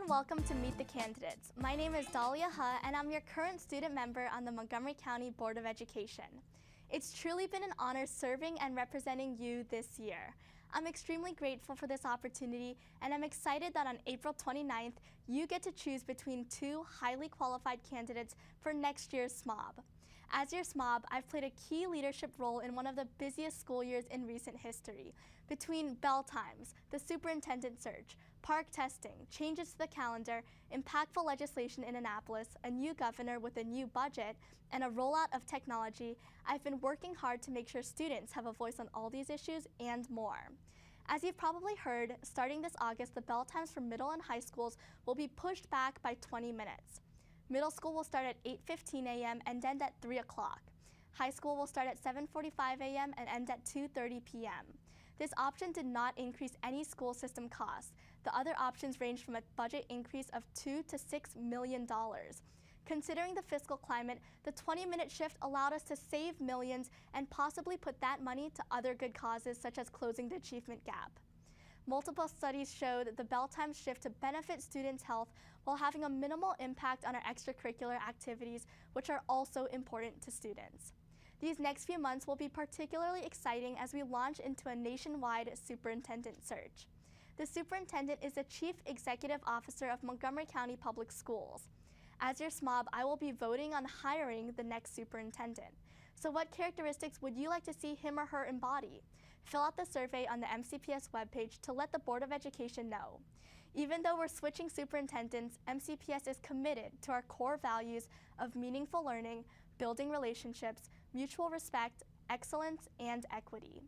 welcome to Meet the Candidates. My name is Dahlia Ha, and I'm your current student member on the Montgomery County Board of Education. It's truly been an honor serving and representing you this year. I'm extremely grateful for this opportunity, and I'm excited that on April 29th, you get to choose between two highly qualified candidates for next year's smob. As your smob, I've played a key leadership role in one of the busiest school years in recent history. Between bell times, the superintendent search, park testing, changes to the calendar, impactful legislation in Annapolis, a new governor with a new budget, and a rollout of technology, I've been working hard to make sure students have a voice on all these issues and more. As you've probably heard, starting this August, the bell times for middle and high schools will be pushed back by 20 minutes. Middle school will start at 8:15 a.m. and end at 3 o'clock. High school will start at 7:45 a.m. and end at 2:30 p.m. This option did not increase any school system costs. The other options ranged from a budget increase of $2 to $6 million. Considering the fiscal climate, the 20-minute shift allowed us to save millions and possibly put that money to other good causes such as closing the achievement gap. Multiple studies showed the bell time shift to benefit students' health while having a minimal impact on our extracurricular activities, which are also important to students. These next few months will be particularly exciting as we launch into a nationwide superintendent search. The superintendent is the Chief Executive Officer of Montgomery County Public Schools. As your smob, I will be voting on hiring the next superintendent. So what characteristics would you like to see him or her embody? Fill out the survey on the MCPS webpage to let the Board of Education know. Even though we're switching superintendents, MCPS is committed to our core values of meaningful learning, building relationships, mutual respect, excellence, and equity.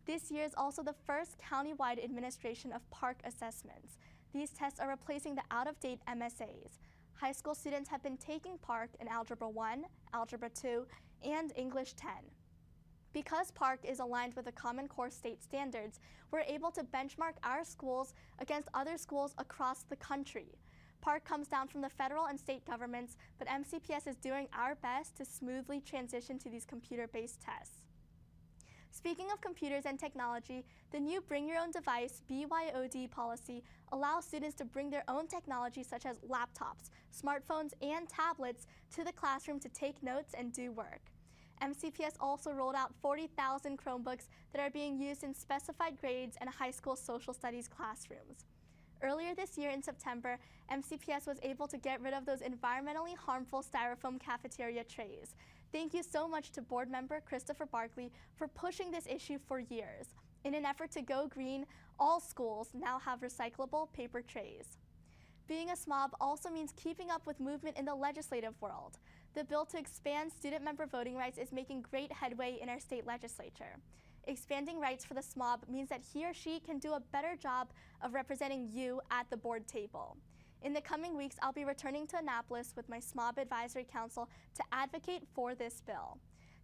This year is also the first countywide administration of PARCC assessments. These tests are replacing the out-of-date MSAs. High school students have been taking PARCC in Algebra 1, Algebra 2, and English 10. Because PARCC is aligned with the Common Core state standards, we're able to benchmark our schools against other schools across the country. PARCC comes down from the federal and state governments, but MCPS is doing our best to smoothly transition to these computer-based tests. Speaking of computers and technology, the new Bring Your Own Device BYOD policy allows students to bring their own technology such as laptops, smartphones, and tablets to the classroom to take notes and do work. MCPS also rolled out 40,000 Chromebooks that are being used in specified grades and high school social studies classrooms. Earlier this year in September, MCPS was able to get rid of those environmentally harmful styrofoam cafeteria trays. Thank you so much to board member Christopher Barkley for pushing this issue for years. In an effort to go green, all schools now have recyclable paper trays. Being a smob also means keeping up with movement in the legislative world. The bill to expand student member voting rights is making great headway in our state legislature. Expanding rights for the smob means that he or she can do a better job of representing you at the board table. In the coming weeks, I'll be returning to Annapolis with my Smob Advisory Council to advocate for this bill.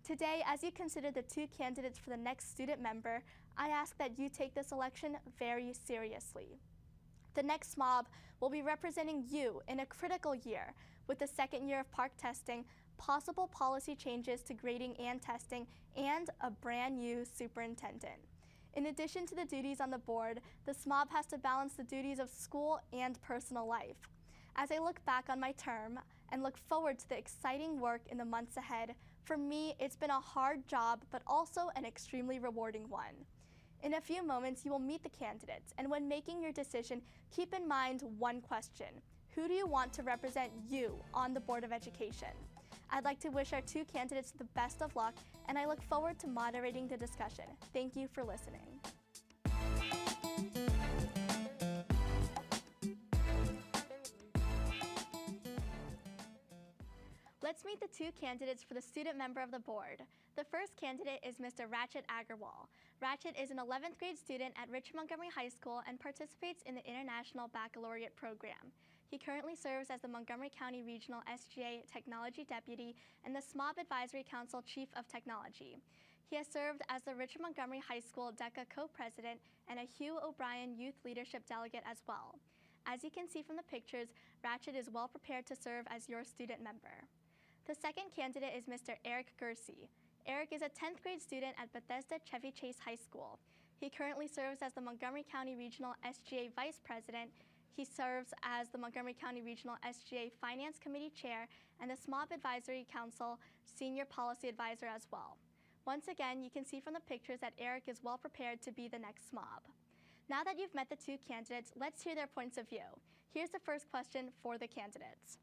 Today, as you consider the two candidates for the next student member, I ask that you take this election very seriously. The next smob will be representing you in a critical year with the second year of PARCC testing, possible policy changes to grading and testing, and a brand new superintendent. In addition to the duties on the board, the smob has to balance the duties of school and personal life. As I look back on my term and look forward to the exciting work in the months ahead, for me, it's been a hard job, but also an extremely rewarding one. In a few moments, you will meet the candidates, and when making your decision, keep in mind one question. Who do you want to represent you on the Board of Education? I'd like to wish our two candidates the best of luck, and I look forward to moderating the discussion. Thank you for listening. Let's meet the two candidates for the student member of the board. The first candidate is Mr. Rachit Agarwal. Rachit is an 11th grade student at Richard Montgomery High School and participates in the International Baccalaureate program. He currently serves as the Montgomery County Regional SGA Technology Deputy and the SMOB Advisory Council Chief of Technology. He has served as the Richard Montgomery High School DECA Co-President and a Hugh O'Brien Youth Leadership Delegate as well. As you can see from the pictures, Rachit is well prepared to serve as your student member. The second candidate is Mr. Eric Gersey. Eric is a 10th grade student at Bethesda Chevy Chase High School. He currently serves as the Montgomery County Regional SGA Vice President He serves as the Montgomery County Regional SGA Finance Committee Chair and the smob Advisory Council Senior Policy Advisor as well. Once again, you can see from the pictures that Eric is well prepared to be the next smob. Now that you've met the two candidates, let's hear their points of view. Here's the first question for the candidates.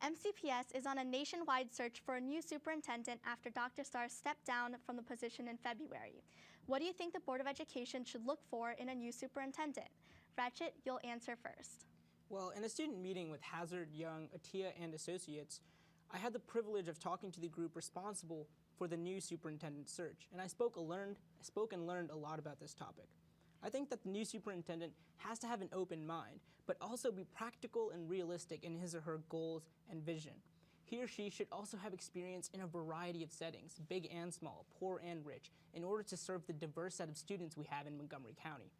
MCPS is on a nationwide search for a new superintendent after Dr. Starr stepped down from the position in February. What do you think the Board of Education should look for in a new superintendent? Ratchet, you'll answer first. Well, in a student meeting with Hazard, Young, Attia, and Associates, I had the privilege of talking to the group responsible for the new superintendent search, and I spoke and learned a lot about this topic. I think that the new superintendent has to have an open mind, but also be practical and realistic in his or her goals and vision. He or she should also have experience in a variety of settings, big and small, poor and rich, in order to serve the diverse set of students we have in Montgomery County.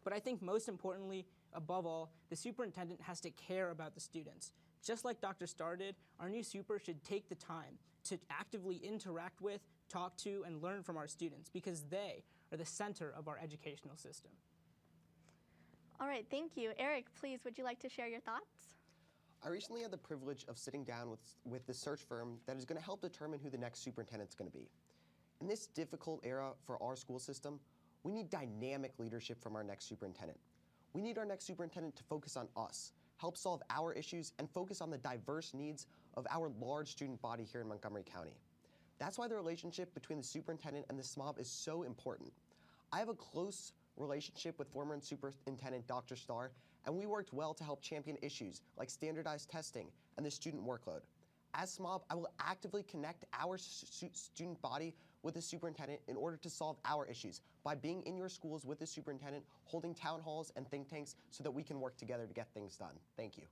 But I think most importantly, above all, the superintendent has to care about the students. Just like Dr. Starr did, our new super should take the time to actively interact with, talk to, and learn from our students because they are the center of our educational system. All right, thank you. Eric, please, would you like to share your thoughts? I recently had the privilege of sitting down with the search firm that is going to help determine who the next superintendent is going to be. In this difficult era for our school system, we need dynamic leadership from our next superintendent. We need our next superintendent to focus on us, help solve our issues, and focus on the diverse needs of our large student body here in Montgomery County. That's why the relationship between the superintendent and the smob is so important. I have a close relationship with former Superintendent Dr. Starr, and we worked well to help champion issues like standardized testing and the student workload. As smob, I will actively connect our student body with the superintendent in order to solve our issues by being in your schools with the superintendent, holding town halls and think tanks so that we can work together to get things done. Thank you.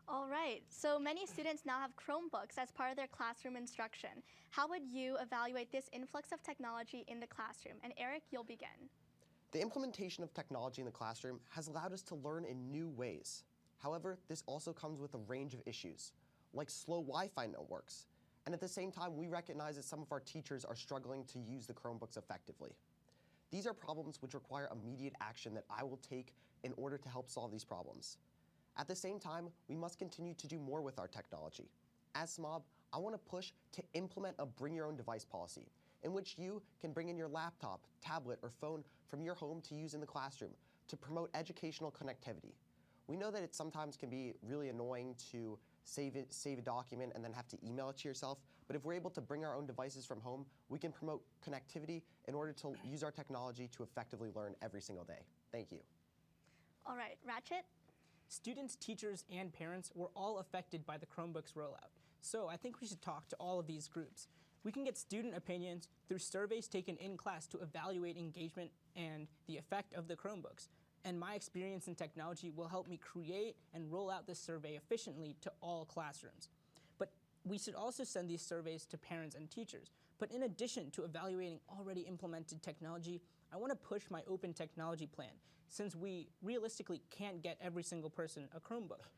All right, so many students now have Chromebooks as part of their classroom instruction. How would you evaluate this influx of technology in the classroom? And Eric, you'll begin. The implementation of technology in the classroom has allowed us to learn in new ways. However, this also comes with a range of issues, like slow Wi-Fi networks. And at the same time, we recognize that some of our teachers are struggling to use the Chromebooks effectively. These are problems which require immediate action that I will take in order to help solve these problems. At the same time, we must continue to do more with our technology. As smob, I want to push to implement a bring your own device policy, in which you can bring in your laptop, tablet, or phone from your home to use in the classroom to promote educational connectivity. We know that it sometimes can be really annoying to save a document and then have to email it to yourself, but if we're able to bring our own devices from home, we can promote connectivity in order to use our technology to effectively learn every single day. Thank you. All right, Ratchet? Students, teachers, and parents were all affected by the Chromebooks rollout, so I think we should talk to all of these groups. We can get student opinions through surveys taken in class to evaluate engagement and the effect of the Chromebooks. And my experience in technology will help me create and roll out this survey efficiently to all classrooms. But we should also send these surveys to parents and teachers. But in addition to evaluating already implemented technology, I want to push my open technology plan, since we realistically can't get every single person a Chromebook.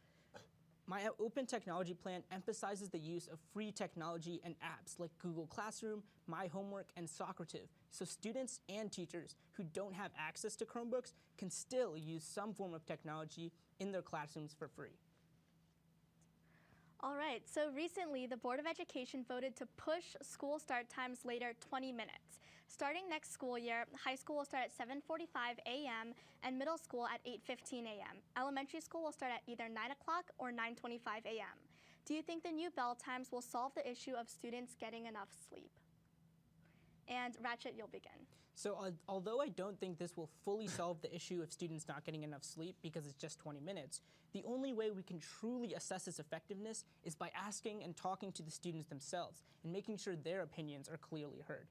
My open technology plan emphasizes the use of free technology and apps like Google Classroom, My Homework, and Socrative, so students and teachers who don't have access to Chromebooks can still use some form of technology in their classrooms for free. All right, so recently the Board of Education voted to push school start times later 20 minutes. Starting next school year, high school will start at 7:45 a.m. and middle school at 8:15 a.m. Elementary school will start at either 9 o'clock or 9:25 a.m. Do you think the new bell times will solve the issue of students getting enough sleep? And Ratchet, you'll begin. So although I don't think this will fully solve the issue of students not getting enough sleep because it's just 20 minutes, the only way we can truly assess its effectiveness is by asking and talking to the students themselves and making sure their opinions are clearly heard.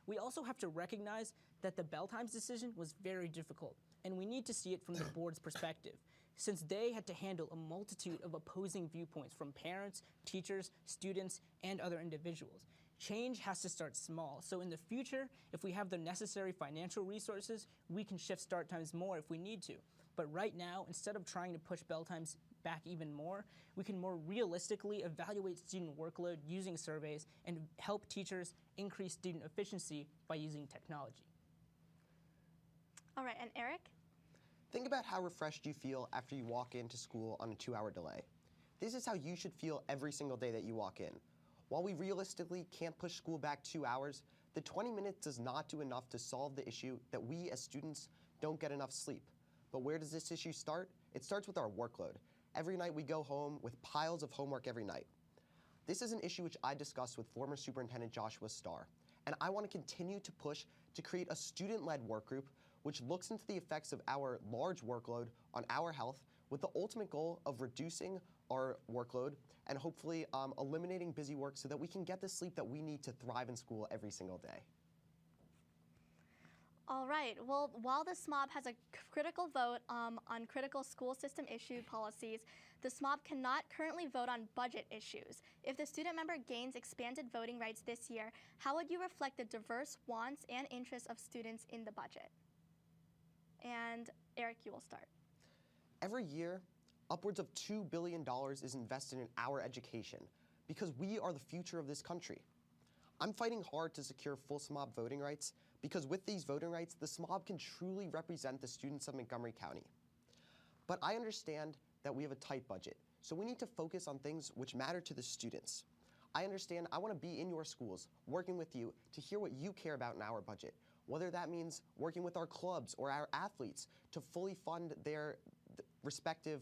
We also have to recognize that the bell times decision was very difficult, and we need to see it from the board's perspective, since they had to handle a multitude of opposing viewpoints from parents, teachers, students, and other individuals. Change has to start small, so in the future, if we have the necessary financial resources, we can shift start times more if we need to. But right now, instead of trying to push bell times back even more, we can more realistically evaluate student workload using surveys and help teachers increase student efficiency by using technology. All right, and Eric? Think about how refreshed you feel after you walk into school on a 2-hour delay. This is how you should feel every single day that you walk in. While we realistically can't push school back 2 hours, the 20 minutes does not do enough to solve the issue that we as students don't get enough sleep. But where does this issue start? It starts with our workload. Every night we go home with piles of homework every night. This is an issue which I discussed with former Superintendent Joshua Starr, and I want to continue to push to create a student-led work group which looks into the effects of our large workload on our health with the ultimate goal of reducing our workload and hopefully eliminating busy work so that we can get the sleep that we need to thrive in school every single day. All right, well, while the smob has a critical vote on critical school system issue policies, the smob cannot currently vote on budget issues. If the student member gains expanded voting rights this year, how would you reflect the diverse wants and interests of students in the budget? And Eric, you will start. Every year, upwards of $2 billion is invested in our education because we are the future of this country. I'm fighting hard to secure full smob voting rights because with these voting rights, the smob can truly represent the students of Montgomery County. But I understand that we have a tight budget, so we need to focus on things which matter to the students. I understand I want to be in your schools, working with you to hear what you care about in our budget, whether that means working with our clubs or our athletes to fully fund their respective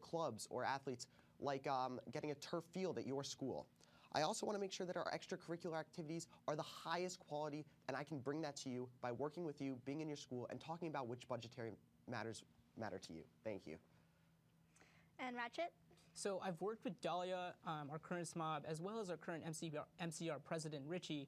clubs or athletes, like getting a turf field at your school. I also want to make sure that our extracurricular activities are the highest quality, and I can bring that to you by working with you, being in your school, and talking about which budgetary matters matter to you. Thank you. And Ratchet? So I've worked with Dahlia, our current smob, as well as our current MCR president, Richie,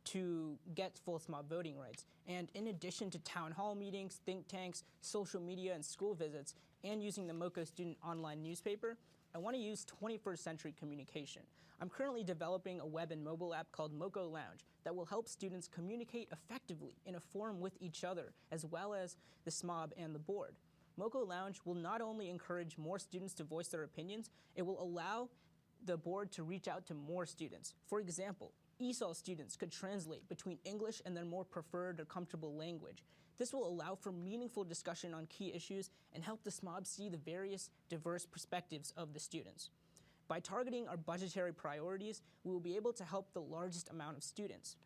to get full smob voting rights. And in addition to town hall meetings, think tanks, social media, and school visits, and using the MoCo student online newspaper, I want to use 21st century communication. I'm currently developing a web and mobile app called MoCo Lounge that will help students communicate effectively in a forum with each other, as well as the smob and the board. MoCo Lounge will not only encourage more students to voice their opinions, it will allow the board to reach out to more students. For example, ESOL students could translate between English and their more preferred or comfortable language. This will allow for meaningful discussion on key issues and help the smob see the various diverse perspectives of the students. By targeting our budgetary priorities, we will be able to help the largest amount of students.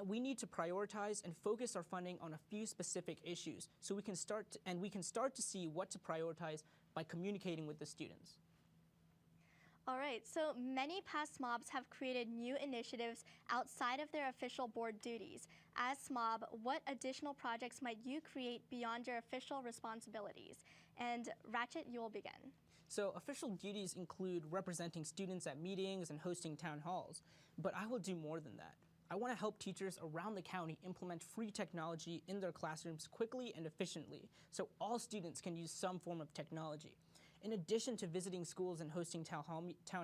We need to prioritize and focus our funding on a few specific issues so we can start to see what to prioritize by communicating with the students. All right, so many past SMOBs have created new initiatives outside of their official board duties. As SMOB, what additional projects might you create beyond your official responsibilities? And Ratchet, you will begin. So official duties include representing students at meetings and hosting town halls, but I will do more than that. I want to help teachers around the county implement free technology in their classrooms quickly and efficiently, so all students can use some form of technology. In addition to visiting schools and hosting town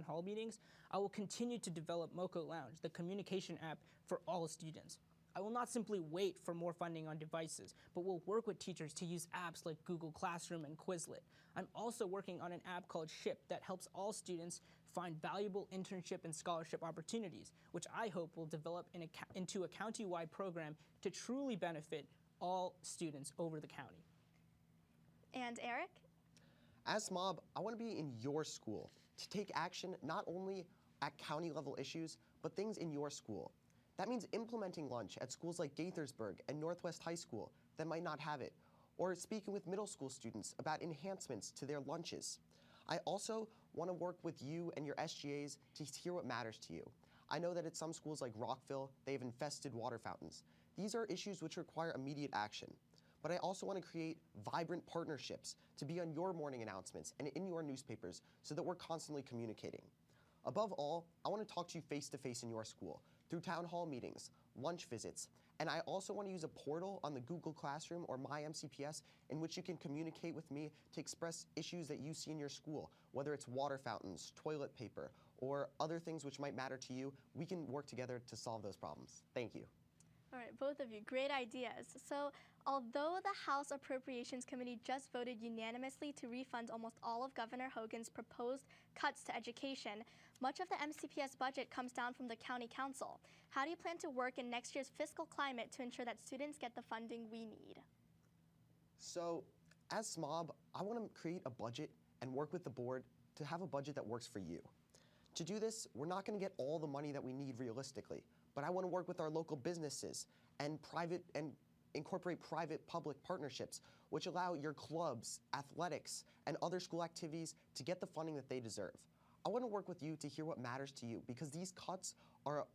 hall meetings, I will continue to develop MoCo Lounge, the communication app for all students. I will not simply wait for more funding on devices, but will work with teachers to use apps like Google Classroom and Quizlet. I'm also working on an app called SHIP that helps all students find valuable internship and scholarship opportunities, which I hope will develop into a county-wide program to truly benefit all students over the county. And Eric? As SMOB, I want to be in your school to take action not only at county level issues, but things in your school. That means implementing lunch at schools like Gaithersburg and Northwest High School that might not have it, or speaking with middle school students about enhancements to their lunches. I also want to work with you and your SGAs to hear what matters to you. I know that at some schools like Rockville, they have infested water fountains. These are issues which require immediate action. But I also want to create vibrant partnerships to be on your morning announcements and in your newspapers so that we're constantly communicating. Above all, I want to talk to you face-to-face in your school through town hall meetings, lunch visits, and I also want to use a portal on the Google Classroom or My MCPS in which you can communicate with me to express issues that you see in your school, whether it's water fountains, toilet paper, or other things which might matter to you. We can work together to solve those problems. Thank you. All right, both of you, great ideas. So, although the House Appropriations Committee just voted unanimously to refund almost all of Governor Hogan's proposed cuts to education, much of the MCPS budget comes down from the County Council. How do you plan to work in next year's fiscal climate to ensure that students get the funding we need? So, as smob, I want to create a budget and work with the board to have a budget that works for you. To do this, we're not going to get all the money that we need realistically, but I want to work with our local businesses and incorporate private-public partnerships, which allow your clubs, athletics, and other school activities to get the funding that they deserve. I want to work with you to hear what matters to you, because these cuts are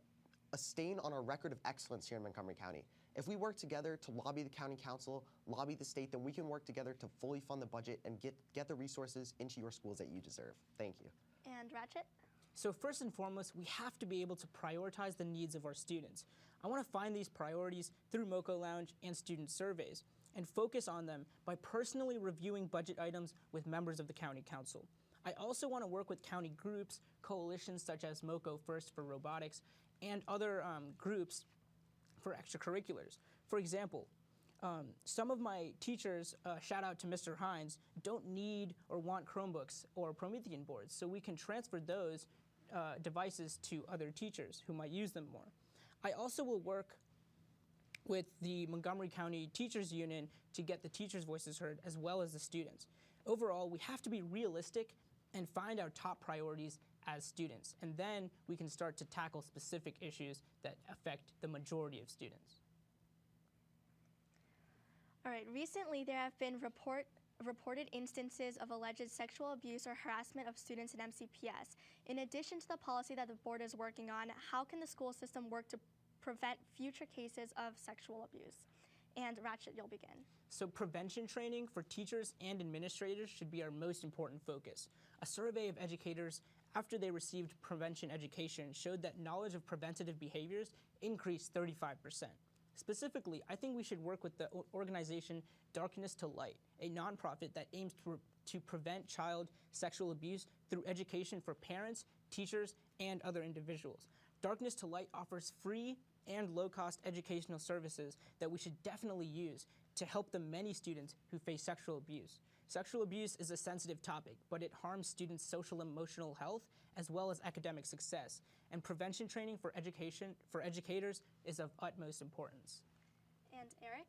a stain on our record of excellence here in Montgomery County. If we work together to lobby the county council, lobby the state, then we can work together to fully fund the budget and get the resources into your schools that you deserve. Thank you. And Ratchet? So first and foremost, we have to be able to prioritize the needs of our students. I want to find these priorities through Moco Lounge and student surveys and focus on them by personally reviewing budget items with members of the county council. I also want to work with county groups, coalitions such as Moco First for robotics, and other groups for extracurriculars. For example, some of my teachers, shout out to Mr. Hines, don't need or want Chromebooks or Promethean boards, so we can transfer those devices to other teachers who might use them more. I also will work with the Montgomery County Teachers Union to get the teachers' voices heard as well as the students. Overall, we have to be realistic and find our top priorities as students, and then we can start to tackle specific issues that affect the majority of students. All right, recently there have been reported instances of alleged sexual abuse or harassment of students in MCPS. In addition to the policy that the board is working on, how can the school system work to prevent future cases of sexual abuse? And Ratchet, you'll begin. So prevention training for teachers and administrators should be our most important focus. A survey of educators after they received prevention education showed that knowledge of preventative behaviors increased 35%. Specifically, I think we should work with the organization Darkness to Light, a nonprofit that aims to prevent child sexual abuse through education for parents, teachers, and other individuals. Darkness to Light offers free and low-cost educational services that we should definitely use to help the many students who face sexual abuse. Sexual abuse is a sensitive topic, but it harms students' social and emotional health as well as academic success, and prevention training for educators is of utmost importance. And Eric?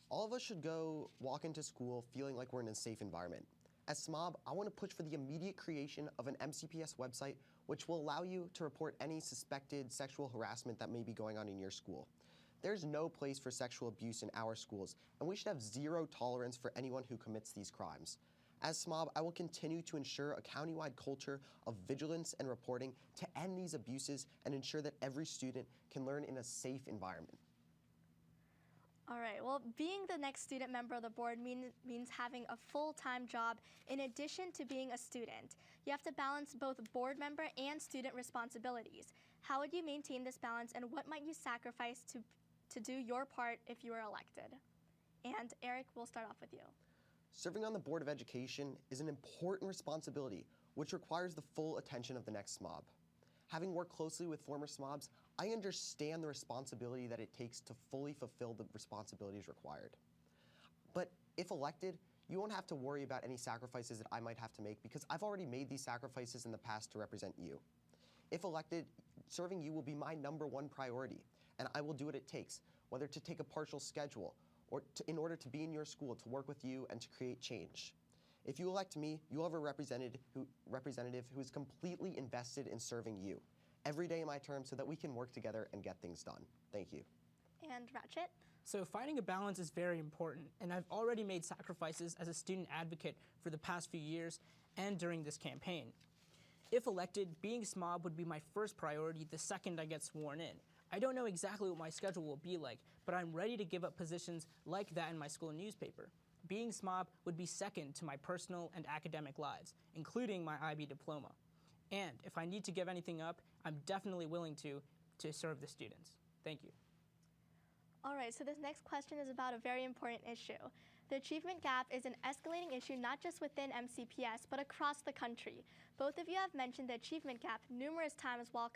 All of us should go walk into school feeling like we're in a safe environment. As smob, I want to push for the immediate creation of an MCPS website which will allow you to report any suspected sexual harassment that may be going on in your school. There's no place for sexual abuse in our schools, and we should have zero tolerance for anyone who commits these crimes. As smob, I will continue to ensure a countywide culture of vigilance and reporting to end these abuses and ensure that every student can learn in a safe environment. All right, well, being the next student member of the board means having a full-time job in addition to being a student. You have to balance both board member and student responsibilities. How would you maintain this balance, and what might you sacrifice to do your part if you were elected? And Eric, we'll start off with you. Serving on the Board of Education is an important responsibility which requires the full attention of the next smob. Having worked closely with former smobs, I understand the responsibility that it takes to fully fulfill the responsibilities required. But if elected, you won't have to worry about any sacrifices that I might have to make because I've already made these sacrifices in the past to represent you. If elected, serving you will be my #1 priority, and I will do what it takes, whether to take a partial schedule or in order to be in your school, to work with you and to create change. If you elect me, you'll have a representative who is completely invested in serving you every day of my term so that we can work together and get things done. Thank you. And Ratchet? So finding a balance is very important, and I've already made sacrifices as a student advocate for the past few years and during this campaign. If elected, being smob would be my first priority the second I get sworn in. I don't know exactly what my schedule will be like, but I'm ready to give up positions like that in my school newspaper. Being smob would be second to my personal and academic lives, including my IB diploma. And if I need to give anything up, I'm definitely willing to serve the students. Thank you. All right, so this next question is about a very important issue. The achievement gap is an escalating issue not just within MCPS, but across the country. Both of you have mentioned the achievement gap numerous times while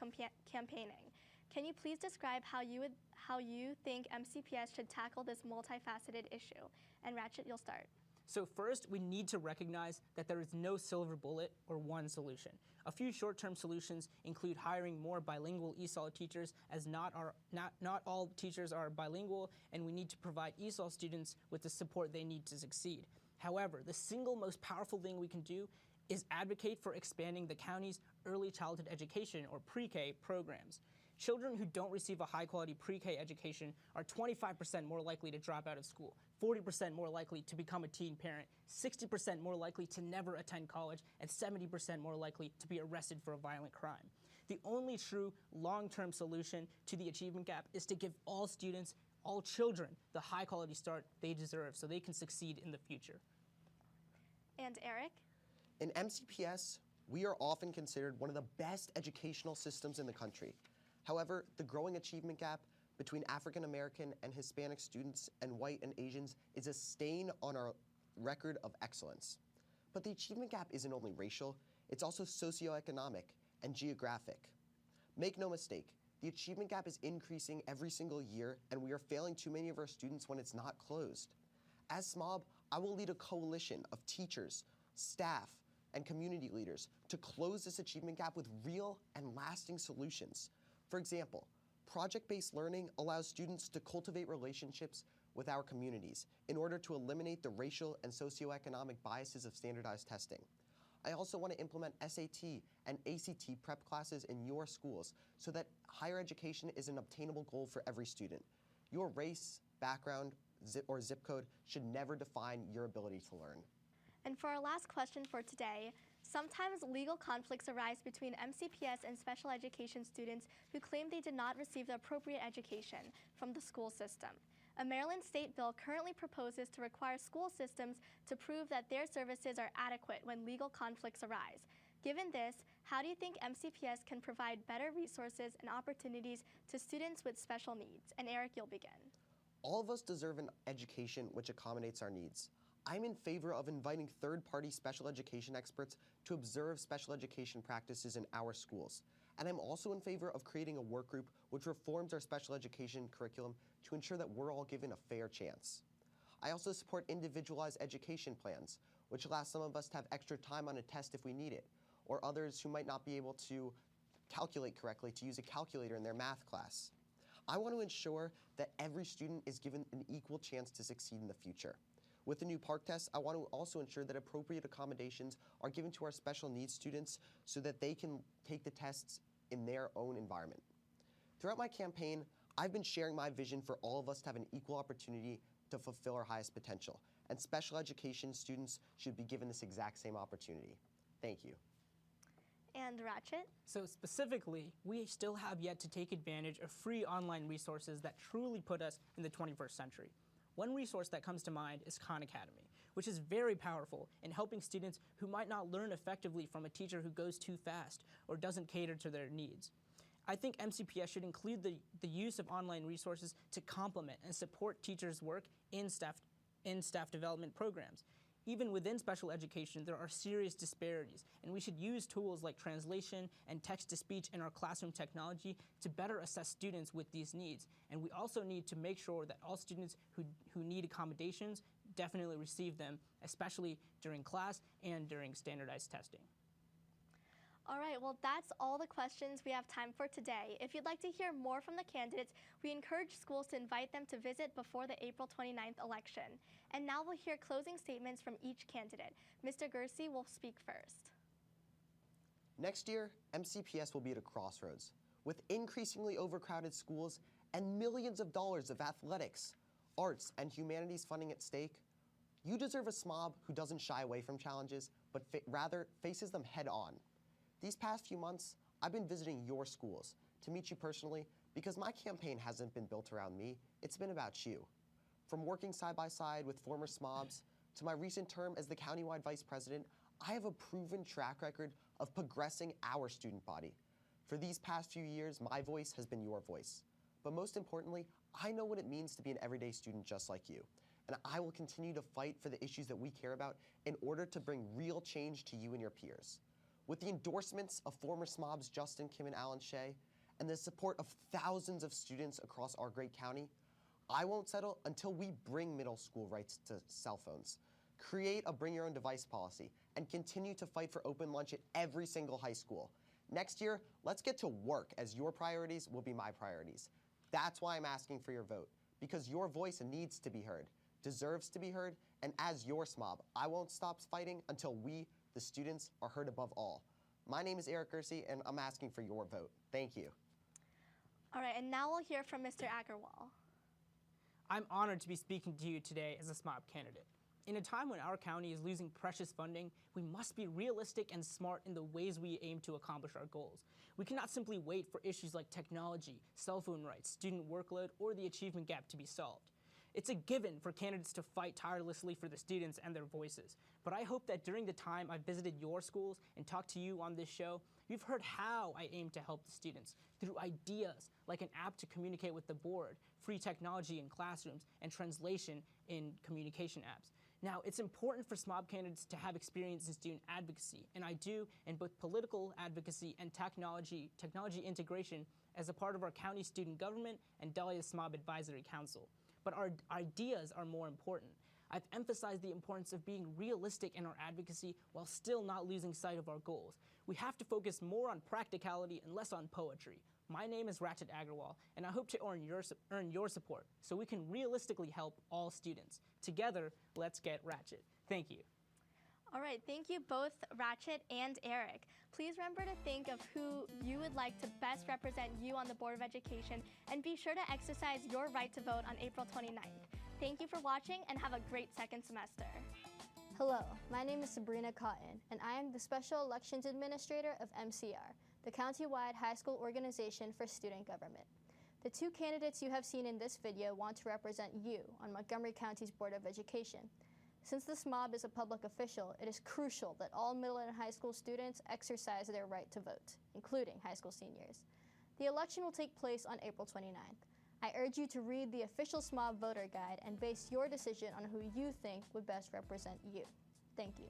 campaigning. Can you please describe how you think MCPS should tackle this multifaceted issue? And Ratchet, you'll start. So first, we need to recognize that there is no silver bullet or one solution. A few short-term solutions include hiring more bilingual ESOL teachers, as not all teachers are bilingual, and we need to provide ESOL students with the support they need to succeed. However, the single most powerful thing we can do is advocate for expanding the county's early childhood education, or pre-K, programs. Children who don't receive a high-quality pre-K education are 25% more likely to drop out of school, 40% more likely to become a teen parent, 60% more likely to never attend college, and 70% more likely to be arrested for a violent crime. The only true long-term solution to the achievement gap is to give all students, all children, the high-quality start they deserve so they can succeed in the future. And Eric? In MCPS, we are often considered one of the best educational systems in the country. However, the growing achievement gap between African American and Hispanic students and white and Asians is a stain on our record of excellence. But the achievement gap isn't only racial, it's also socioeconomic and geographic. Make no mistake, the achievement gap is increasing every single year, and we are failing too many of our students when it's not closed. As smob, I will lead a coalition of teachers, staff, and community leaders to close this achievement gap with real and lasting solutions. For example, project-based learning allows students to cultivate relationships with our communities in order to eliminate the racial and socioeconomic biases of standardized testing. I also want to implement SAT and ACT prep classes in your schools so that higher education is an obtainable goal for every student. Your race, background, or zip code should never define your ability to learn. And for our last question for today, sometimes legal conflicts arise between MCPS and special education students who claim they did not receive the appropriate education from the school system. A Maryland state bill currently proposes to require school systems to prove that their services are adequate when legal conflicts arise. Given this, how do you think MCPS can provide better resources and opportunities to students with special needs? And Eric, you'll begin. All of us deserve an education which accommodates our needs. I'm in favor of inviting third-party special education experts to observe special education practices in our schools. And I'm also in favor of creating a work group which reforms our special education curriculum to ensure that we're all given a fair chance. I also support individualized education plans, which allow some of us to have extra time on a test if we need it, or others who might not be able to calculate correctly to use a calculator in their math class. I want to ensure that every student is given an equal chance to succeed in the future. With the new PARCC test, I want to also ensure that appropriate accommodations are given to our special needs students so that they can take the tests in their own environment. Throughout my campaign, I've been sharing my vision for all of us to have an equal opportunity to fulfill our highest potential, and special education students should be given this exact same opportunity. Thank you. And Ratchet? So specifically, we still have yet to take advantage of free online resources that truly put us in the 21st century. One resource that comes to mind is Khan Academy, which is very powerful in helping students who might not learn effectively from a teacher who goes too fast or doesn't cater to their needs. I think MCPS should include the use of online resources to complement and support teachers' work in staff development programs. Even within special education, there are serious disparities, and we should use tools like translation and text-to-speech in our classroom technology to better assess students with these needs. And we also need to make sure that all students who need accommodations definitely receive them, especially during class and during standardized testing. All right, well, that's all the questions we have time for today. If you'd like to hear more from the candidates, we encourage schools to invite them to visit before the April 29th election. And now we'll hear closing statements from each candidate. Mr. Gersey will speak first. Next year, MCPS will be at a crossroads. With increasingly overcrowded schools and millions of dollars of athletics, arts, and humanities funding at stake, you deserve a smob who doesn't shy away from challenges, but rather faces them head on. These past few months, I've been visiting your schools to meet you personally because my campaign hasn't been built around me, it's been about you. From working side by side with former smobs to my recent term as the countywide vice president, I have a proven track record of progressing our student body. For these past few years, my voice has been your voice. But most importantly, I know what it means to be an everyday student just like you. And I will continue to fight for the issues that we care about in order to bring real change to you and your peers. With the endorsements of former smobs Justin, Kim, and Alan Shea, and the support of thousands of students across our great county, I won't settle until we bring middle school rights to cell phones, create a bring your own device policy, and continue to fight for open lunch at every single high school. Next year, let's get to work, as your priorities will be my priorities. That's why I'm asking for your vote, because your voice needs to be heard, deserves to be heard, and as your smob, I won't stop fighting until we, the students, are heard above all. My name is Eric Gersey, and I'm asking for your vote. Thank you. All right, and now we'll hear from Mr. Agarwal. I'm honored to be speaking to you today as a smob candidate. In a time when our county is losing precious funding, we must be realistic and smart in the ways we aim to accomplish our goals. We cannot simply wait for issues like technology, cell phone rights, student workload, or the achievement gap to be solved. It's a given for candidates to fight tirelessly for the students and their voices. But I hope that during the time I've visited your schools and talked to you on this show, you've heard how I aim to help the students through ideas like an app to communicate with the board, free technology in classrooms, and translation in communication apps. Now, it's important for smob candidates to have experience in student advocacy, and I do in both political advocacy and technology integration as a part of our county student government and Dahlia Smob Advisory Council. But our ideas are more important. I've emphasized the importance of being realistic in our advocacy while still not losing sight of our goals. We have to focus more on practicality and less on poetry. My name is Ratchet Agarwal, and I hope to earn your support so we can realistically help all students. Together, let's get Ratchet. Thank you. All right, thank you both, Ratchet and Eric. Please remember to think of who you would like to best represent you on the Board of Education, and be sure to exercise your right to vote on April 29th. Thank you for watching, and have a great second semester. Hello, my name is Sabrina Cotton, and I am the Special Elections Administrator of MCR, the county-wide high school organization for student government. The two candidates you have seen in this video want to represent you on Montgomery County's Board of Education. Since the smob is a public official, it is crucial that all middle and high school students exercise their right to vote, including high school seniors. The election will take place on April 29th. I urge you to read the official smob voter guide and base your decision on who you think would best represent you. Thank you.